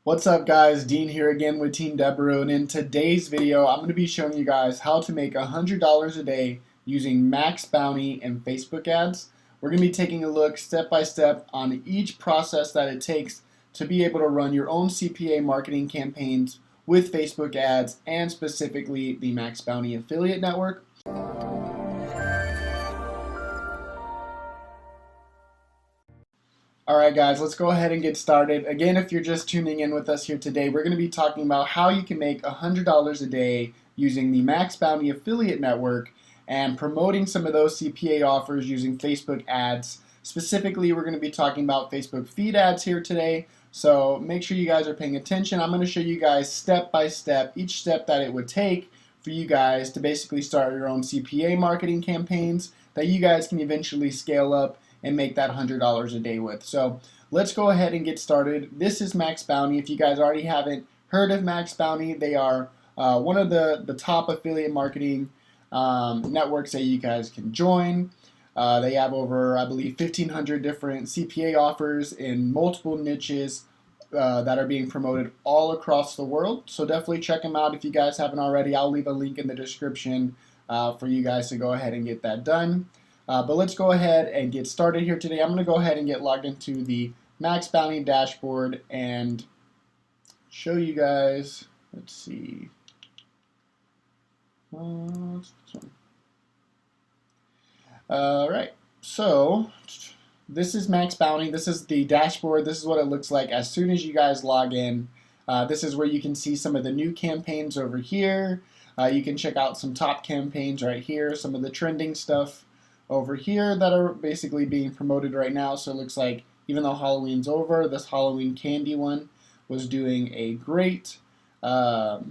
What's up guys, Dean here again with Team Deborah, and in today's video I'm going to be showing you guys how to make $100 a day using max bounty and Facebook ads. We're going to be taking a look step by step on each process that it takes to be able to run your own CPA marketing campaigns with Facebook ads and specifically the Max Bounty affiliate network. Alright guys, let's go ahead and get started. Again, if you're just tuning in with us here today, we're going to be talking about how you can make $100 a day using the Max Bounty affiliate network and promoting some of those CPA offers using Facebook ads. Specifically, we're going to be talking about Facebook feed ads here today, so make sure you guys are paying attention. I'm going to show you guys step by step, each step that it would take for you guys to basically start your own CPA marketing campaigns that you guys can eventually scale up and make that $100 a day with. So let's go ahead and get started. This is Max Bounty. If you guys already haven't heard of Max Bounty, they are one of the top affiliate marketing networks that you guys can join. They have over, I believe, 1,500 different CPA offers in multiple niches that are being promoted all across the world. So definitely check them out if you guys haven't already. I'll leave a link in the description for you guys to go ahead and get that done. But let's go ahead and get started here today. I'm going to go ahead and get logged into the Max Bounty dashboard and show you guys. Let's see. Alright, so this is Max Bounty. This is the dashboard. This is what it looks like as soon as you guys log in. This is where you can see some of the new campaigns over here. You can check out some top campaigns right here, some of the trending stuff over here that are basically being promoted right now. So it looks like even though Halloween's over, this Halloween candy one was doing a great job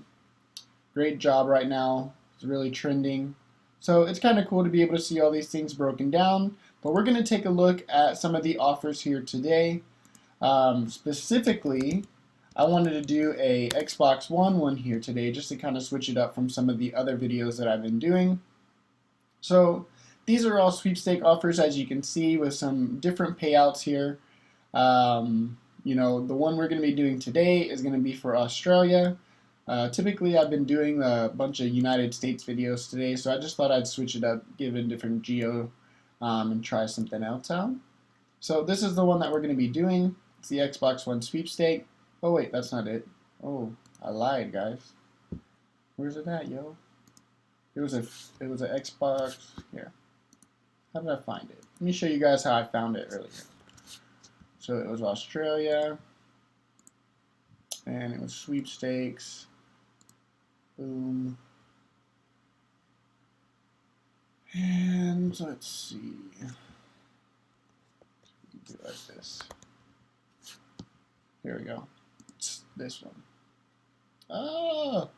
right now. It's really trending. So it's kind of cool to be able to see all these things broken down. But we're going to take a look at some of the offers here today. Specifically, I wanted to do a Xbox One one here today just to kind of switch it up from some of the other videos that I've been doing. So these are all sweepstake offers, as you can see, with some different payouts here. You know, the one we're going to be doing today is going to be for Australia. Typically, I've been doing a bunch of United States videos today, so I just thought I'd switch it up, give it a different geo, and try something else out. So this is the one that we're going to be doing. It's the Xbox One sweepstake. Oh wait, that's not it. Oh, I lied, guys. Where's it at, yo? It was an Xbox here. How did I find it? Let me show you guys how I found it earlier. So it was Australia, and it was sweepstakes. Boom. And let's see. Do it like this. Here we go. It's this one. Oh!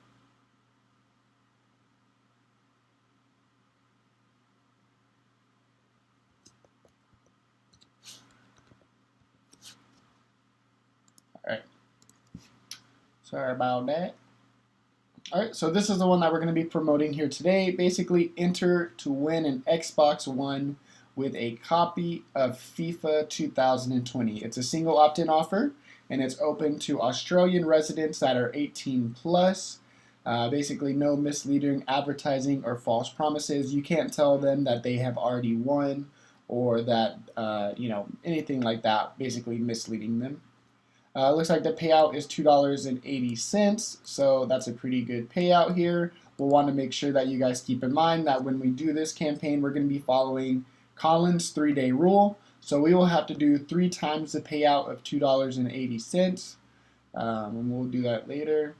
Alright. Sorry about that. Alright, so this is the one that we're going to be promoting here today. Basically, enter to win an Xbox One with a copy of FIFA 2020. It's a single opt-in offer, and it's open to Australian residents that are 18 plus. Basically, no misleading advertising or false promises. You can't tell them that they have already won or that, you know, anything like that, basically misleading them. Looks like the payout is $2.80, so that's a pretty good payout here. We'll want to make sure that you guys keep in mind that when we do this campaign, we're going to be following Colin's 3-day rule. So we will have to do 3 times the payout of $2.80, and we'll do that later.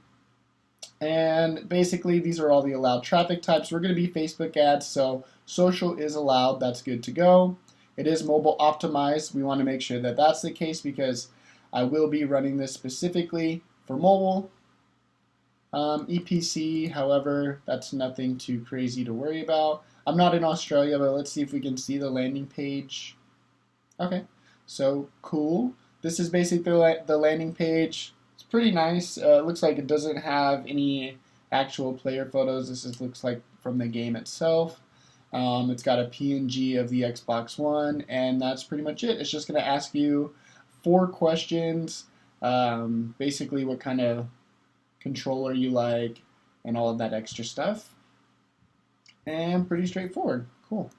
And basically, these are all the allowed traffic types. We're going to be Facebook ads, so social is allowed. That's good to go. It is mobile optimized. We want to make sure that that's the case because I will be running this specifically for mobile. EPC, however, that's nothing too crazy to worry about. I'm not in Australia, but let's see if we can see the landing page. Okay, so cool. This is basically the landing page. It's pretty nice. It looks like it doesn't have any actual player photos. This just looks like from the game itself. It's got a PNG of the Xbox One, and that's pretty much it. It's just going to ask you 4 questions basically what kind of controller you like, and all of that extra stuff. And pretty straightforward. Cool.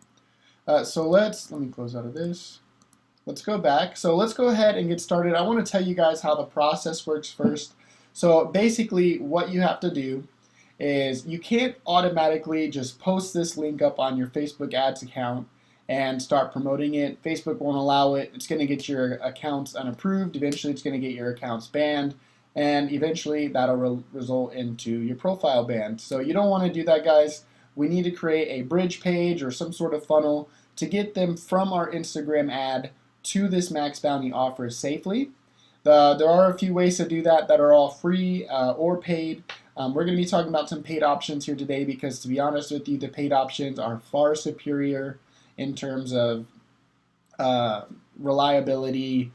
So let me close out of this. Let's go back. So let's go ahead and get started. I want to tell you guys how the process works first. So basically what you have to do is you can't automatically just post this link up on your Facebook ads account and start promoting it. Facebook won't allow it. It's going to get your accounts unapproved. Eventually it's going to get your accounts banned, and eventually that'll result into your profile banned. So you don't want to do that, guys. We need to create a bridge page or some sort of funnel to get them from our Instagram ad to this max bounty offer safely. There are a few ways to do that are all free or paid. We're going to be talking about some paid options here today because, to be honest with you, the paid options are far superior in terms of reliability,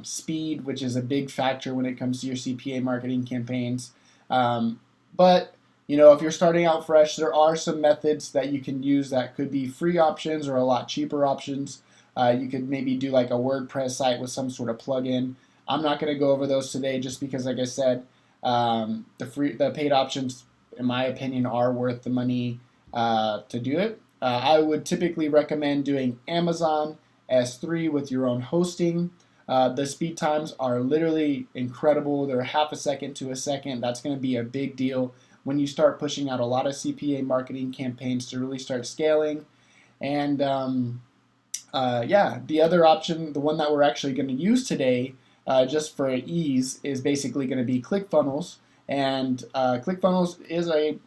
speed, which is a big factor when it comes to your CPA marketing campaigns. But if you're starting out fresh, there are some methods that you can use that could be free options or a lot cheaper options. You could maybe do like a WordPress site with some sort of plugin. I'm not going to go over those today just because, like I said, the paid options, in my opinion, are worth the money to do it. I would typically recommend doing Amazon S3 with your own hosting. The speed times are literally incredible. They're half a second to a second. That's going to be a big deal when you start pushing out a lot of CPA marketing campaigns to really start scaling. And the other option, the one that we're actually going to use today, just for ease, is basically going to be ClickFunnels. And ClickFunnels is a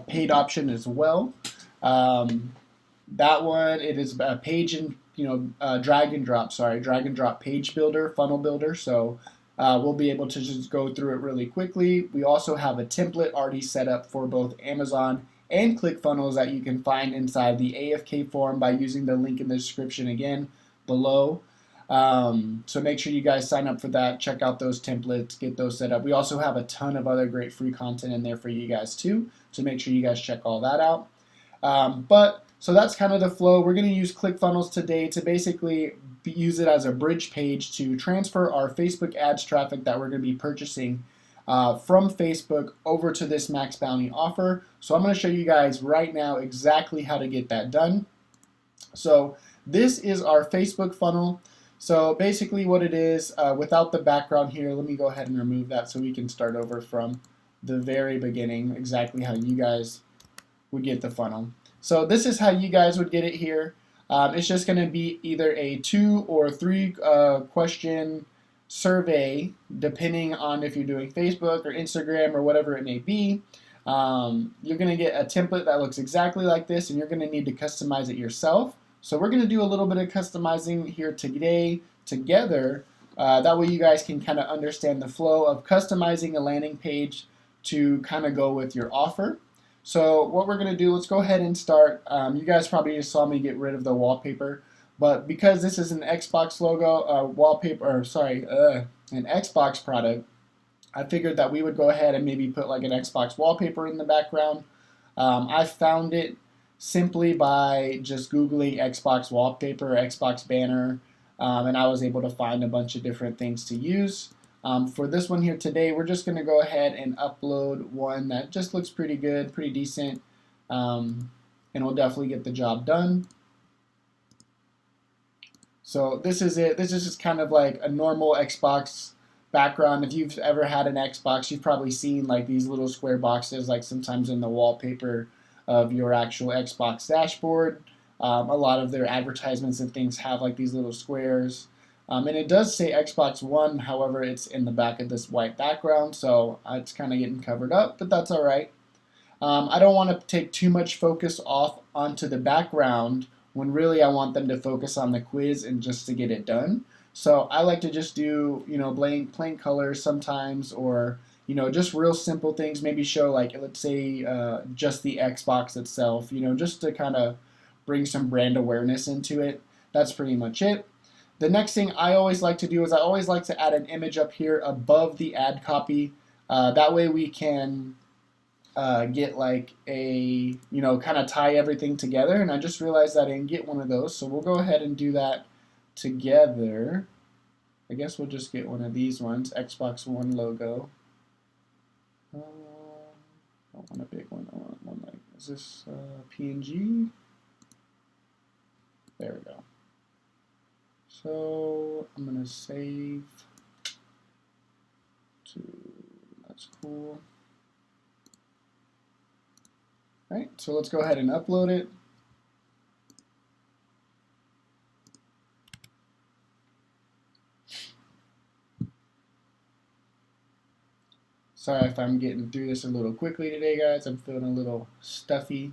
paid option as well. That one, it is a page and drag and drop page builder, funnel builder. So we'll be able to just go through it really quickly. We also have a template already set up for both Amazon and ClickFunnels that you can find inside the AFK form by using the link in the description again below. So make sure you guys sign up for that, check out those templates, get those set up. We also have a ton of other great free content in there for you guys too, so make sure you guys check all that out. So that's kind of the flow. We're going to use ClickFunnels today to basically use it as a bridge page to transfer our Facebook ads traffic that we're going to be purchasing from Facebook over to this max bounty offer. So I'm going to show you guys right now exactly how to get that done. So this is our Facebook funnel. So basically what it is, without the background here, let me go ahead and remove that so we can start over from the very beginning, exactly how you guys would get the funnel. So this is how you guys would get it here. It's just going to be either a 2 or 3 question survey, depending on if you're doing Facebook or Instagram or whatever it may be. You're going to get a template that looks exactly like this, and you're going to need to customize it yourself. So we're going to do a little bit of customizing here today together. That way you guys can kind of understand the flow of customizing a landing page to kind of go with your offer. So what we're going to do, let's go ahead and start. You guys probably just saw me get rid of the wallpaper, but because this is an Xbox logo, an Xbox product, I figured that we would go ahead and maybe put like an Xbox wallpaper in the background. I found it simply by just Googling Xbox wallpaper, Xbox banner, and I was able to find a bunch of different things to use. For this one here today, we're just going to go ahead and upload one that just looks pretty good, pretty decent, and we'll definitely get the job done. So this is it. This is just kind of like a normal Xbox background. If you've ever had an Xbox, you've probably seen like these little square boxes, like sometimes in the wallpaper of your actual Xbox dashboard. A lot of their advertisements and things have like these little squares. And it does say Xbox One, however, it's in the back of this white background, so it's kind of getting covered up, but that's all right. I don't want to take too much focus off onto the background when really I want them to focus on the quiz and just to get it done. So I like to just do, plain colors sometimes, or, just real simple things, maybe show like, let's say, just the Xbox itself, just to kind of bring some brand awareness into it. That's pretty much it. The next thing I always like to do is I always like to add an image up here above the ad copy. That way we can get like a, kind of tie everything together. And I just realized I didn't get one of those. So we'll go ahead and do that together. I guess we'll just get one of these ones, Xbox One logo. I don't want a big one. I want one like, is this PNG? There we go. So I'm gonna save to, that's cool. All right, so let's go ahead and upload it. Sorry if I'm getting through this a little quickly today, guys. I'm feeling a little stuffy.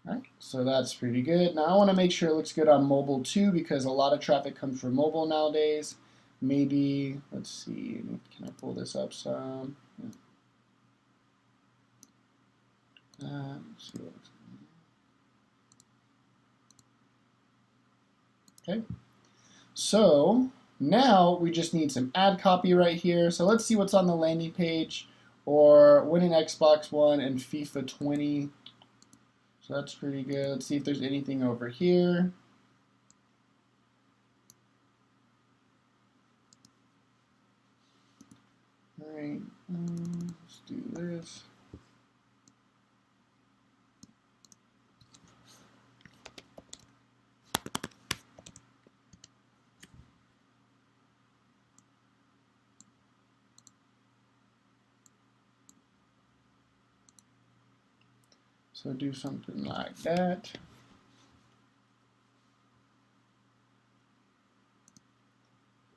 All right, so that's pretty good. Now I want to make sure it looks good on mobile too, because a lot of traffic comes from mobile nowadays. Maybe, let's see, can I pull this up some? Let's see what's okay. So now we just need some ad copy right here. So let's see what's on the landing page, or winning Xbox One and FIFA 20. So that's pretty good. Let's see if there's anything over here. All right, let's do this. So do something like that.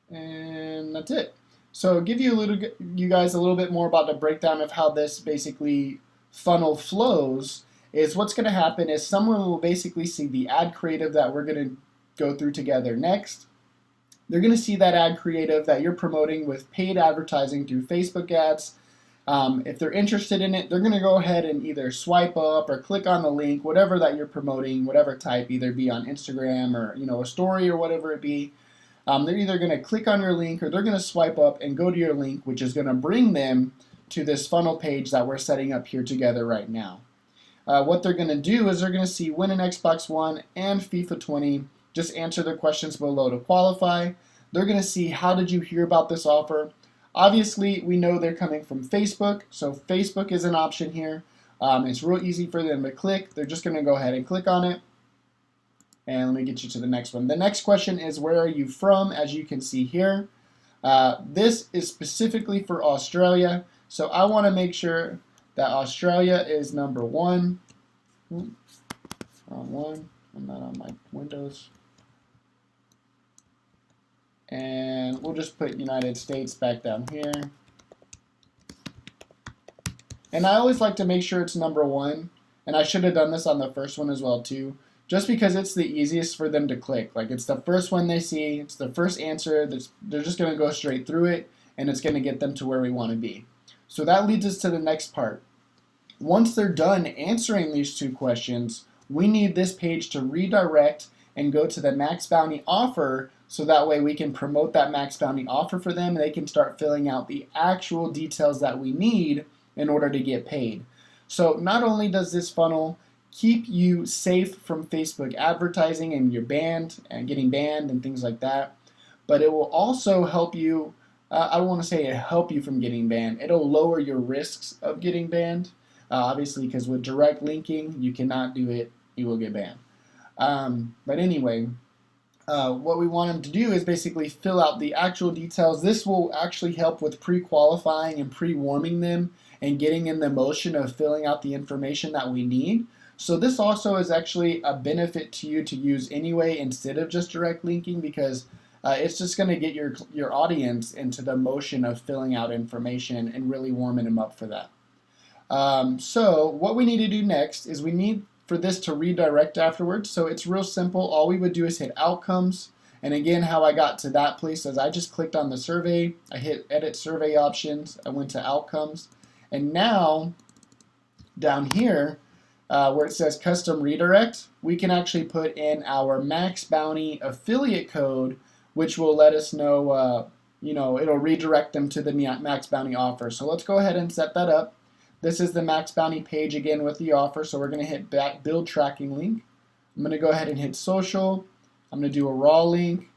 And that's it. So give you guys a little bit more about the breakdown of how this basically funnel flows. Is what's going to happen is someone will basically see the ad creative that we're going to go through together next. They're going to see that ad creative that you're promoting with paid advertising through Facebook ads. If they're interested in it, they're going to go ahead and either swipe up or click on the link, whatever that you're promoting, whatever type, either be on Instagram or a story or whatever it be. They're either going to click on your link or they're going to swipe up and go to your link, which is going to bring them to this funnel page that we're setting up here together right now. What they're going to do is they're going to see win an Xbox One and FIFA 20. Just answer the questions below to qualify. They're going to see how did you hear about this offer. Obviously, we know they're coming from Facebook, so Facebook is an option here. It's real easy for them to click. They're just going to go ahead and click on it. And let me get you to the next one. The next question is, where are you from? As you can see here, this is specifically for Australia. So I want to make sure that Australia is number one. Wrong one. I'm not on my Windows. And we'll just put United States back down here. And I always like to make sure it's number one. And I should have done this on the first one as well too. Just because it's the easiest for them to click. Like, it's the first one they see, it's the first answer, they're just going to go straight through it, and it's going to get them to where we want to be. So that leads us to the next part. Once they're done answering these two questions, we need this page to redirect and go to the Max Bounty offer, so that way we can promote that Max Bounty offer for them, and they can start filling out the actual details that we need in order to get paid. So not only does this funnel keep you safe from Facebook advertising and you're banned and getting banned and things like that, but it will also help you, I don't want to say it help you from getting banned, it'll lower your risks of getting banned, obviously, because with direct linking you cannot do it, you will get banned. But anyway, what we want them to do is basically fill out the actual details. This will actually help with pre-qualifying and pre-warming them and getting in the motion of filling out the information that we need. So this also is actually a benefit to you to use anyway instead of just direct linking, because it's just going to get your audience into the motion of filling out information and really warming them up for that. So what we need to do next is we need for this to redirect afterwards. So it's real simple. All we would do is hit outcomes. And again, how I got to that place is I just clicked on the survey. I hit edit survey options. I went to outcomes. And now down here, where it says custom redirect, we can actually put in our Max Bounty affiliate code, which will let us know, it'll redirect them to the Max Bounty offer. So let's go ahead and set that up. This is the Max Bounty page again with the offer. So we're going to hit build tracking link. I'm going to go ahead and hit social. I'm going to do a raw link,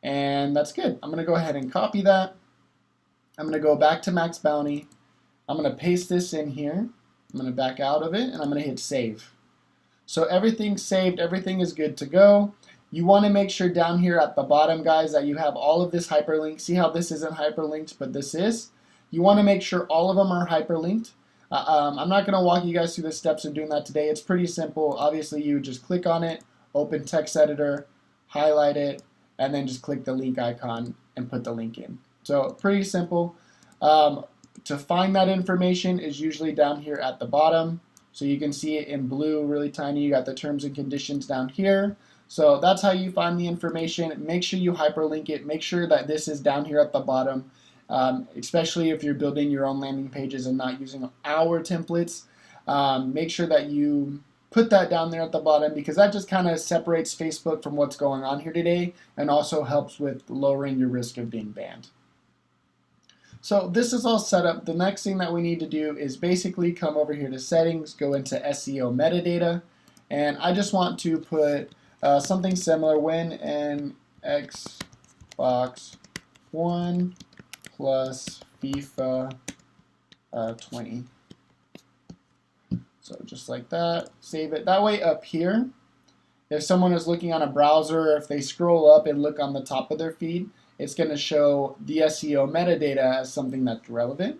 and that's good. I'm going to go ahead and copy that. I'm going to go back to Max Bounty. I'm going to paste this in here. I'm going to back out of it, and I'm going to hit save. So everything's saved, everything is good to go. You want to make sure down here at the bottom, guys, that you have all of this hyperlinked. See how this isn't hyperlinked, but this is? You want to make sure all of them are hyperlinked. I'm not going to walk you guys through the steps of doing that today. It's pretty simple. Obviously, you just click on it, open text editor, highlight it, and then just click the link icon and put the link in. So pretty simple. To find that information is usually down here at the bottom. So you can see it in blue, really tiny. You got the terms and conditions down here. So that's how you find the information. Make sure you hyperlink it. Make sure that this is down here at the bottom, especially if you're building your own landing pages and not using our templates. Make sure that you put that down there at the bottom, because that just kind of separates Facebook from what's going on here today and also helps with lowering your risk of being banned. So this is all set up. The next thing that we need to do is basically come over here to settings, go into SEO metadata, and I just want to put something similar: when an Xbox One plus FIFA 20. So just like that, save it. That way up here, if someone is looking on a browser, or if they scroll up and look on the top of their feed, it's going to show the SEO metadata as something that's relevant.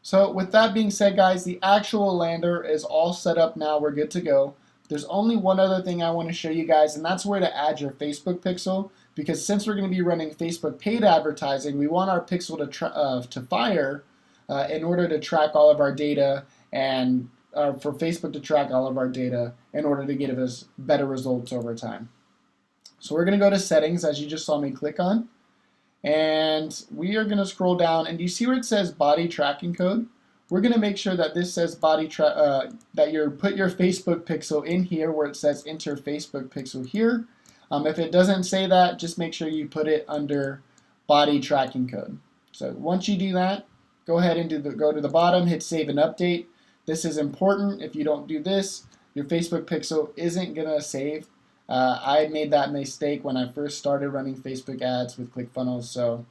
So with that being said, guys, the actual lander is all set up now. We're good to go. There's only one other thing I want to show you guys, and that's where to add your Facebook pixel, because since we're going to be running Facebook paid advertising, we want our pixel to fire in order to track all of our data, and for Facebook to track all of our data in order to give us better results over time. So we're going to go to settings, as you just saw me click on. And we are going to scroll down, and do you see where it says body tracking code? We're going to make sure that this says that you put your Facebook pixel in here where it says enter Facebook pixel here. If it doesn't say that, just make sure you put it under body tracking code. So once you do that, go ahead and go to the bottom, hit save and update. This is important. If you don't do this, your Facebook pixel isn't going to save. I made that mistake when I first started running Facebook ads with ClickFunnels, so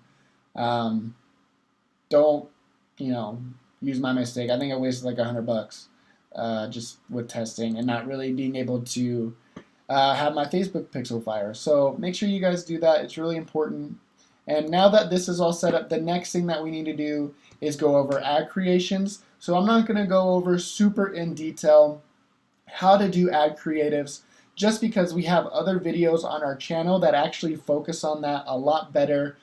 don't, use my mistake. I think I wasted like $100 just with testing and not really being able to have my Facebook pixel fire. So make sure you guys do that. It's really important. And now that this is all set up, the next thing that we need to do is go over ad creations. So I'm not going to go over super in detail how to do ad creatives, just because we have other videos on our channel that actually focus on that a lot better.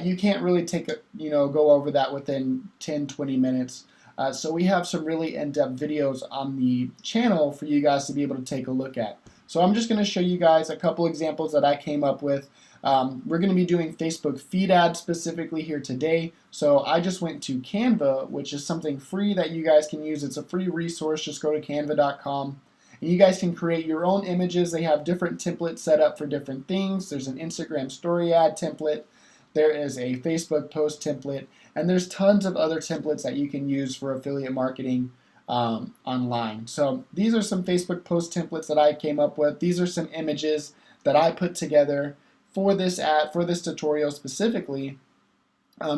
You can't really go over that within 10-20 minutes. So we have some really in-depth videos on the channel for you guys to be able to take a look at. So I'm just going to show you guys a couple examples that I came up with. We're going to be doing Facebook feed ads specifically here today. So I just went to Canva, which is something free that you guys can use. It's a free resource. Just go to canva.com. And you guys can create your own images. They have different templates set up for different things. There's an Instagram story ad template. There is a Facebook post template. And there's tons of other templates that you can use for affiliate marketing online. So these are some Facebook post templates that I came up with. These are some images that I put together for this tutorial specifically,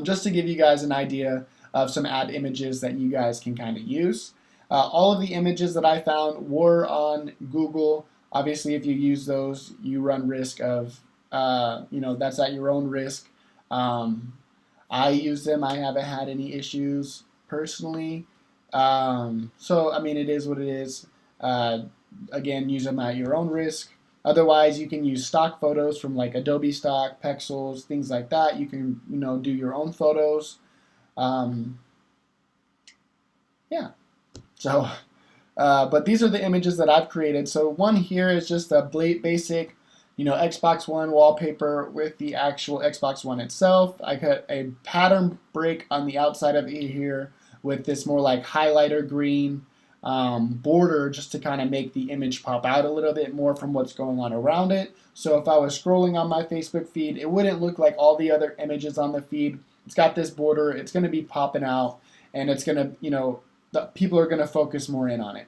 just to give you guys an idea of some ad images that you guys can kind of use. All of the images that I found were on Google. Obviously, if you use those, you run risk of, that's at your own risk. I use them. I haven't had any issues personally. So, I mean, it is what it is. Again, use them at your own risk. Otherwise, you can use stock photos from like Adobe Stock, Pexels, things like that. You can, do your own photos. Yeah. So, but these are the images that I've created. So one here is just a basic, Xbox One wallpaper with the actual Xbox One itself. I cut a pattern break on the outside of it here with this more like highlighter green border, just to kind of make the image pop out a little bit more from what's going on around it. So if I was scrolling on my Facebook feed, it wouldn't look like all the other images on the feed. It's got this border. It's going to be popping out, and it's going to, people are going to focus more in on it.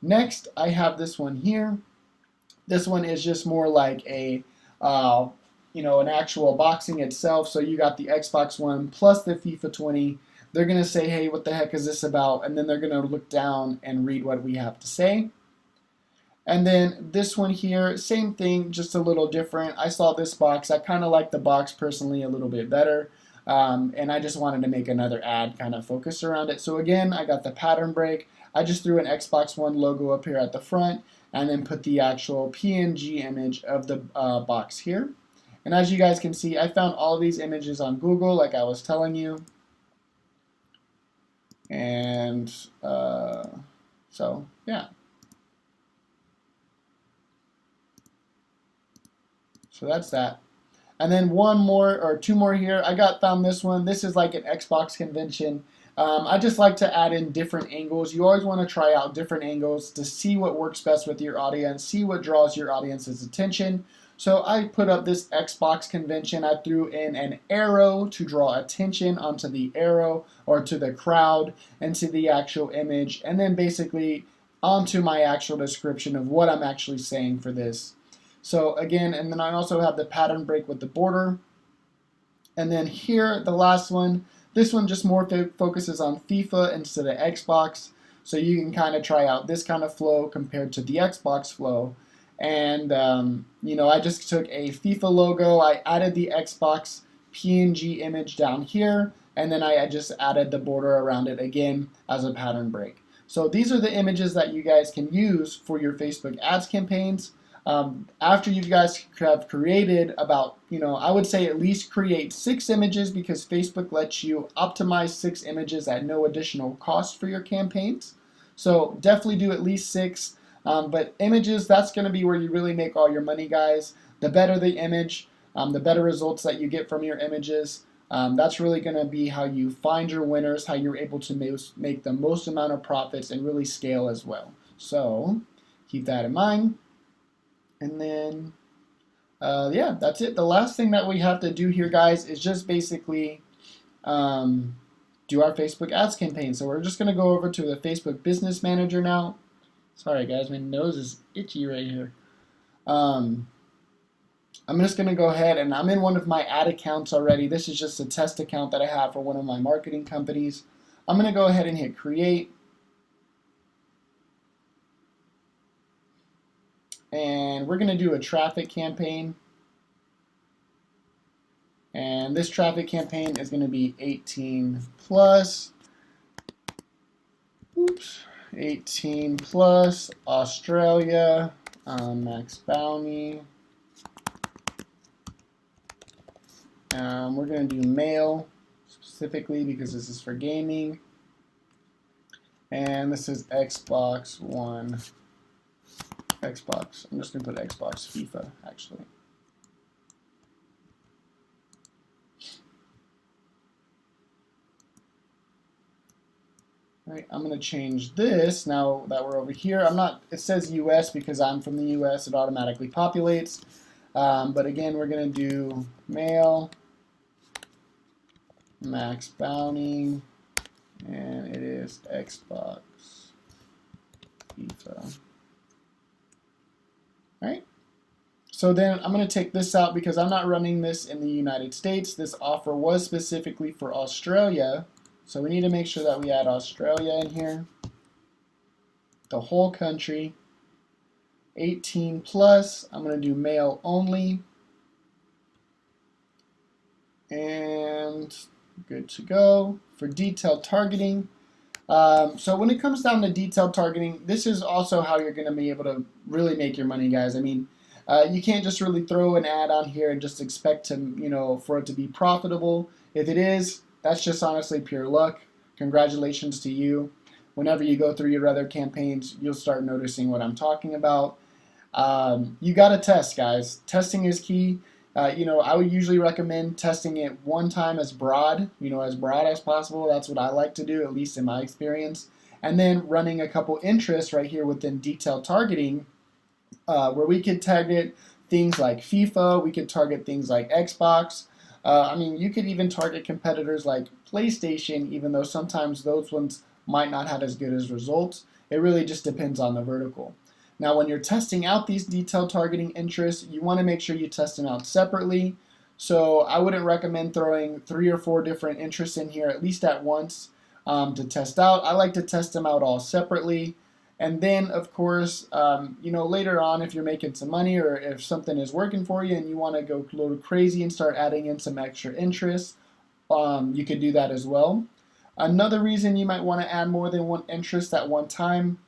Next, I have this one here. This one is just more like a uh, an actual boxing itself. So you got the Xbox One plus the FIFA 20. They're going to say, hey, what the heck is this about? And then they're going to look down and read what we have to say. And then this one here, same thing, just a little different. I saw this box. I kind of like the box personally a little bit better. And I just wanted to make another ad kind of focus around it. So again, I got the pattern break. I just threw an Xbox One logo up here at the front and then put the actual PNG image of the box here. And as you guys can see, I found all these images on Google like I was telling you. And so, yeah. So that's that. And then one more or two more here. I found this one. This is like an Xbox convention. I just like to add in different angles. You always want to try out different angles to see what works best with your audience, see what draws your audience's attention. So I put up this Xbox convention. I threw in an arrow to draw attention onto the arrow or to the crowd and to the actual image, and then basically onto my actual description of what I'm actually saying for this. So again, and then I also have the pattern break with the border. And then here, the last one, this one just more focuses on FIFA instead of Xbox. So you can kind of try out this kind of flow compared to the Xbox flow. And, I just took a FIFA logo. I added the Xbox PNG image down here. And then I just added the border around it again as a pattern break. So these are the images that you guys can use for your Facebook ads campaigns. After you guys have created about, I would say at least create 6 images, because Facebook lets you optimize 6 images at no additional cost for your campaigns. So definitely do at least 6. But images, that's going to be where you really make all your money, guys. The better the image, the better results that you get from your images. That's really going to be how you find your winners, how you're able to make the most amount of profits and really scale as well. So keep that in mind. And then, yeah, that's it. The last thing that we have to do here, guys, is just basically do our Facebook ads campaign. So we're just going to go over to the Facebook Business Manager now. Sorry, guys, my nose is itchy right here. I'm just going to go ahead, and I'm in one of my ad accounts already. This is just a test account that I have for one of my marketing companies. I'm going to go ahead and hit Create. And we're going to do a traffic campaign. And this traffic campaign is going to be 18 plus. Oops. 18 plus, Australia, max bounty. We're going to do male specifically because this is for gaming. And this is Xbox One. Xbox. I'm just going to put Xbox FIFA, actually. All right, I'm going to change this now that we're over here. It says US because I'm from the US. It automatically populates. But again, we're going to do male, max bounty, and it is Xbox FIFA. Right? So then I'm going to take this out because I'm not running this in the United States. This offer was specifically for Australia. So we need to make sure that we add Australia in here. The whole country. 18 plus. I'm going to do male only. And good to go. For detailed targeting. So when it comes down to detailed targeting, this is also how you're going to be able to really make your money, guys. I mean, you can't just really throw an ad on here and just expect to, for it to be profitable. If it is, that's just honestly pure luck. Congratulations to you. Whenever you go through your other campaigns, you'll start noticing what I'm talking about. You got to test, guys. Testing is key. I would usually recommend testing it one time as broad as possible. That's what I like to do, at least in my experience. And then running a couple interests right here within detailed targeting, where we could target things like FIFA, we could target things like Xbox. You could even target competitors like PlayStation, even though sometimes those ones might not have as good as results. It really just depends on the vertical. Now, when you're testing out these detailed targeting interests, you want to make sure you test them out separately. So I wouldn't recommend throwing 3 or 4 different interests in here at least at once to test out. I like to test them out all separately. And then, of course, later on, if you're making some money or if something is working for you and you want to go a little crazy and start adding in some extra interest, you could do that as well. Another reason you might want to add more than one interest at one time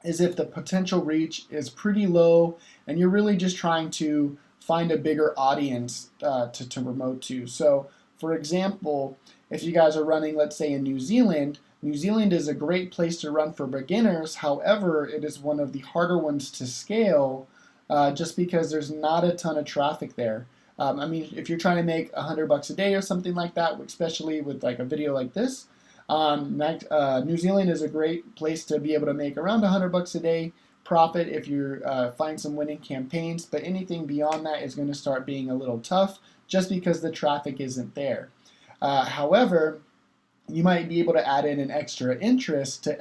is if the potential reach is pretty low and you're really just trying to find a bigger audience to promote to. So, for example, if you guys are running, let's say, in New Zealand is a great place to run for beginners. However, it is one of the harder ones to scale just because there's not a ton of traffic there. If you're trying to make $100 a day or something like that, especially with like a video like this, New Zealand is a great place to be able to make around $100 a day profit if you find some winning campaigns. But anything beyond that is going to start being a little tough just because the traffic isn't there. However, you might be able to add in an extra interest to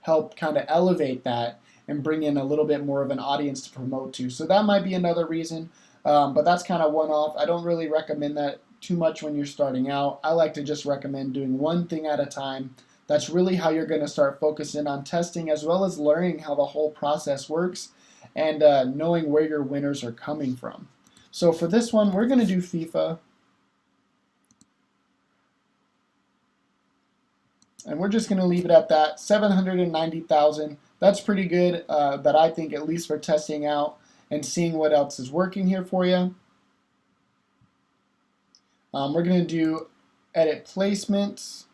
help kind of elevate that and bring in a little bit more of an audience to promote to. So that might be another reason, but that's kind of one-off. I don't really recommend that too much when you're starting out. I like to just recommend doing one thing at a time. That's really how you're going to start focusing on testing as well as learning how the whole process works and knowing where your winners are coming from. So for this one, we're going to do FIFA. And we're just going to leave it at that, 790,000. That's pretty good, that I think, at least for testing out and seeing what else is working here for you. We're going to do edit placements.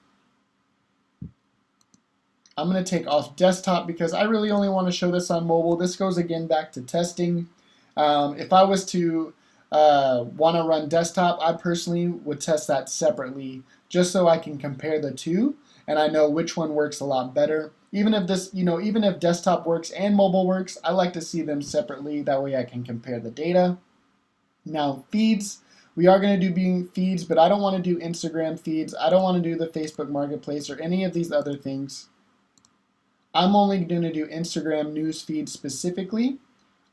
I'm going to take off desktop because I really only want to show this on mobile. This goes again back to testing. If I was to want to run desktop, I personally would test that separately just so I can compare the two and I know which one works a lot better. Even if desktop works and mobile works, I like to see them separately. That way I can compare the data. Now feeds, we are going to do feeds, but I don't want to do Instagram feeds. I don't want to do the Facebook Marketplace or any of these other things. I'm only going to do Instagram news feed specifically.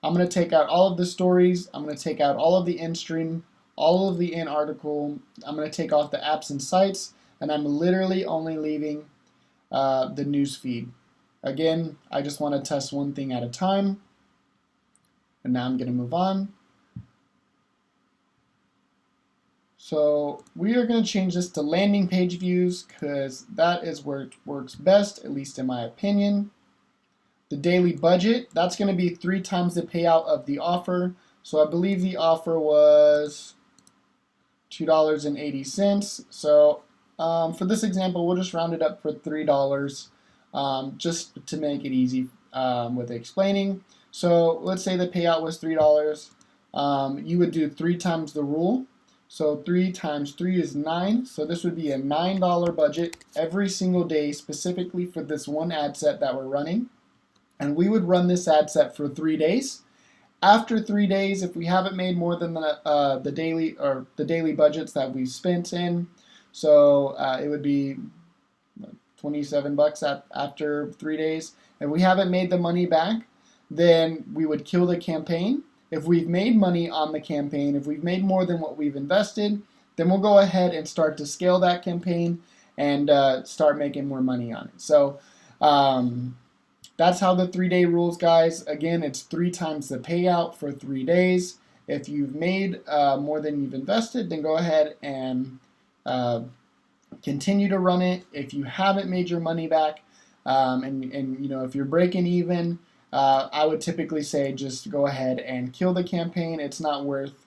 I'm going to take out all of the stories. I'm going to take out all of the in-stream, all of the in-article. I'm going to take off the apps and sites, and I'm literally only leaving the news feed. Again, I just want to test one thing at a time. And now I'm going to move on. So we are going to change this to landing page views because that is where it works best, at least in my opinion. The daily budget, that's going to be 3 times the payout of the offer. So I believe the offer was $2.80. So for this example, we'll just round it up for $3 just to make it easy with explaining. So let's say the payout was $3. You would do 3 times the rule. So 3 times 3 is 9. So this would be a $9 budget every single day specifically for this one ad set that we're running. And we would run this ad set for 3 days. After 3 days, if we haven't made more than the daily budgets that we've spent in, so it would be $27 after 3 days. If we haven't made the money back, then we would kill the campaign. If we've made money on the campaign, if we've made more than what we've invested, then we'll go ahead and start to scale that campaign and start making more money on it. So that's how the 3-day rules, guys. Again, it's 3 times the payout for 3 days. If you've made more than you've invested, then go ahead and continue to run it. If you haven't made your money back, and if you're breaking even, I would typically say just go ahead and kill the campaign. It's not worth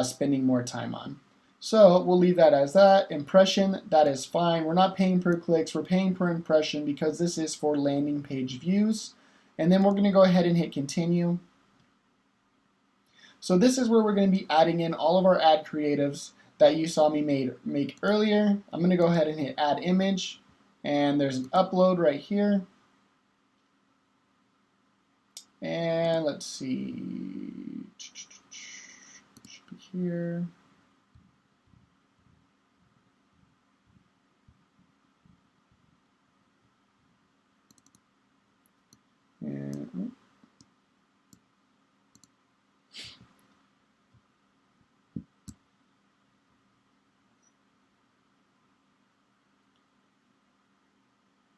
spending more time on. So we'll leave that as that. Impression, that is fine. We're not paying per clicks, we're paying per impression because this is for landing page views. And then we're going to go ahead and hit continue. So this is where we're going to be adding in all of our ad creatives that you saw me make earlier. I'm going to go ahead and hit add image, and there's an upload right here. And let's see, should be here. And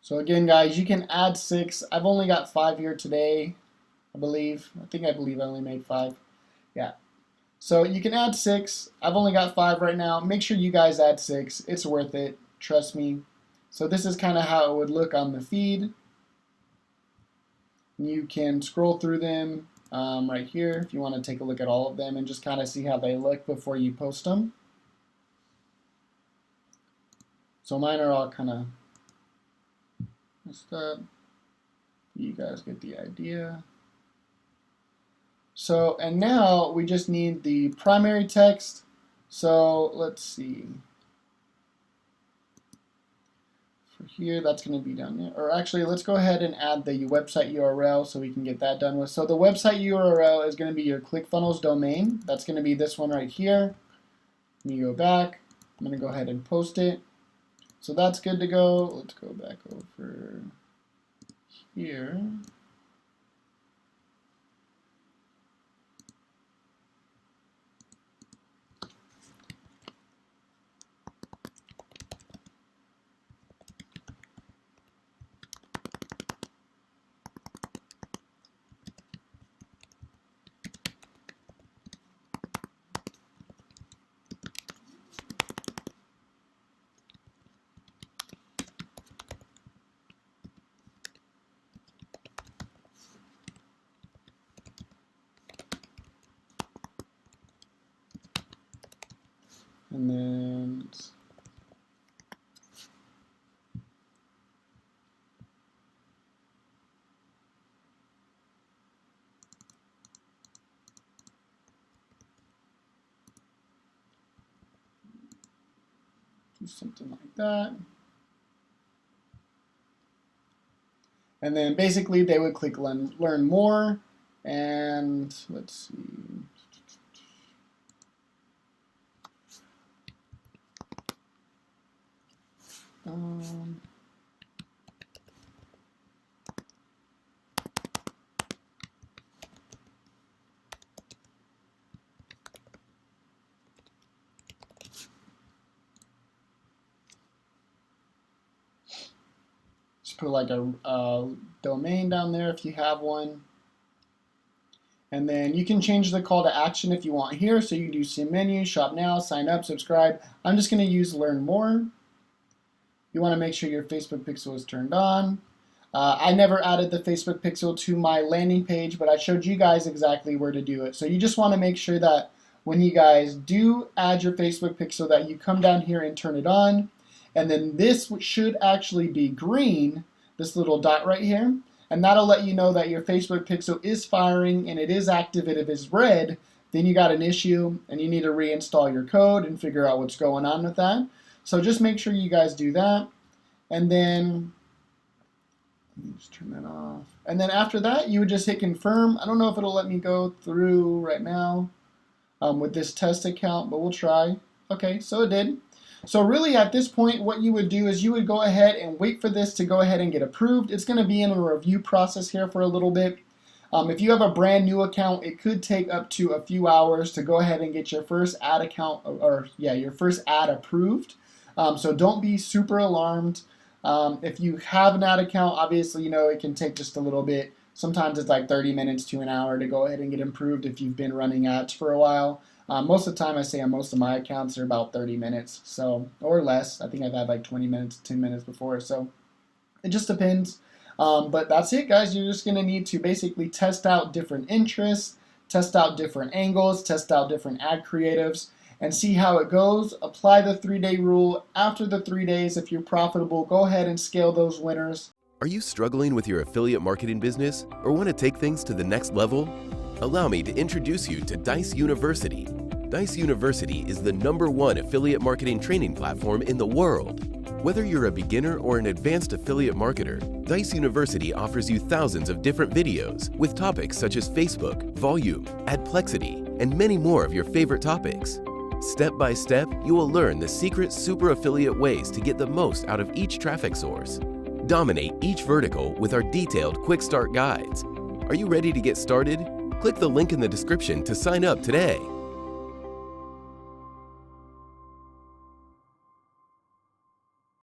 So again, guys, you can add 6. I've only got 5 here today, I believe. I believe I only made 5. Yeah. So you can add 6. I've only got 5 right now. Make sure you guys add 6. It's worth it. Trust me. So this is kind of how it would look on the feed. You can scroll through them right here if you want to take a look at all of them and just kind of see how they look before you post them. So mine are all kind of messed up. You guys get the idea. So, and now we just need the primary text. So let's see. For here, that's going to be down there. Or actually, let's go ahead and add the website URL so we can get that done with. So the website URL is going to be your ClickFunnels domain. That's going to be this one right here. Let me go back. I'm going to go ahead and post it. So that's good to go. Let's go back over here. And then do something like that. And then basically they would click learn more, and let's see. Just put like a domain down there if you have one. And then you can change the call to action if you want here. So you can do see menu, shop now, sign up, subscribe. I'm just going to use learn more. You want to make sure your Facebook pixel is turned on. I never added the Facebook pixel to my landing page, but I showed you guys exactly where to do it. So you just want to make sure that when you guys do add your Facebook pixel that you come down here and turn it on. And then this should actually be green, this little dot right here. And that'll let you know that your Facebook pixel is firing and it is active. And if it's red, then you got an issue and you need to reinstall your code and figure out what's going on with that. So just make sure you guys do that. And then let me just turn that off. And then after that, you would just hit confirm. I don't know if it'll let me go through right now with this test account, but we'll try. Okay, so it did. So really at this point, what you would do is you would go ahead and wait for this to go ahead and get approved. It's going to be in a review process here for a little bit. If you have a brand new account, it could take up to a few hours to go ahead and get your first ad account, or yeah, your first ad approved. So don't be super alarmed. If you have an ad account, obviously, you know, it can take just a little bit. Sometimes it's like 30 minutes to an hour to go ahead and get approved if you've been running ads for a while. Most of the time, I say on most of my accounts, are about 30 minutes, so, or less. I think I've had like 20 minutes, 10 minutes before, so it just depends. But that's it, guys. You're just going to need to basically test out different interests, test out different angles, test out different ad creatives, and see how it goes. Apply the 3-day rule. After the 3 days, if you're profitable, go ahead and scale those winners. Are you struggling with your affiliate marketing business or want to take things to the next level? Allow me to introduce you to Dijs University. Dijs University is the #1 affiliate marketing training platform in the world. Whether you're a beginner or an advanced affiliate marketer, Dijs University offers you thousands of different videos with topics such as Facebook, volume, adplexity, and many more of your favorite topics. Step by step, you will learn the secret super affiliate ways to get the most out of each traffic source. Dominate each vertical with our detailed quick start guides. Are you ready to get started? Click the link in the description to sign up today.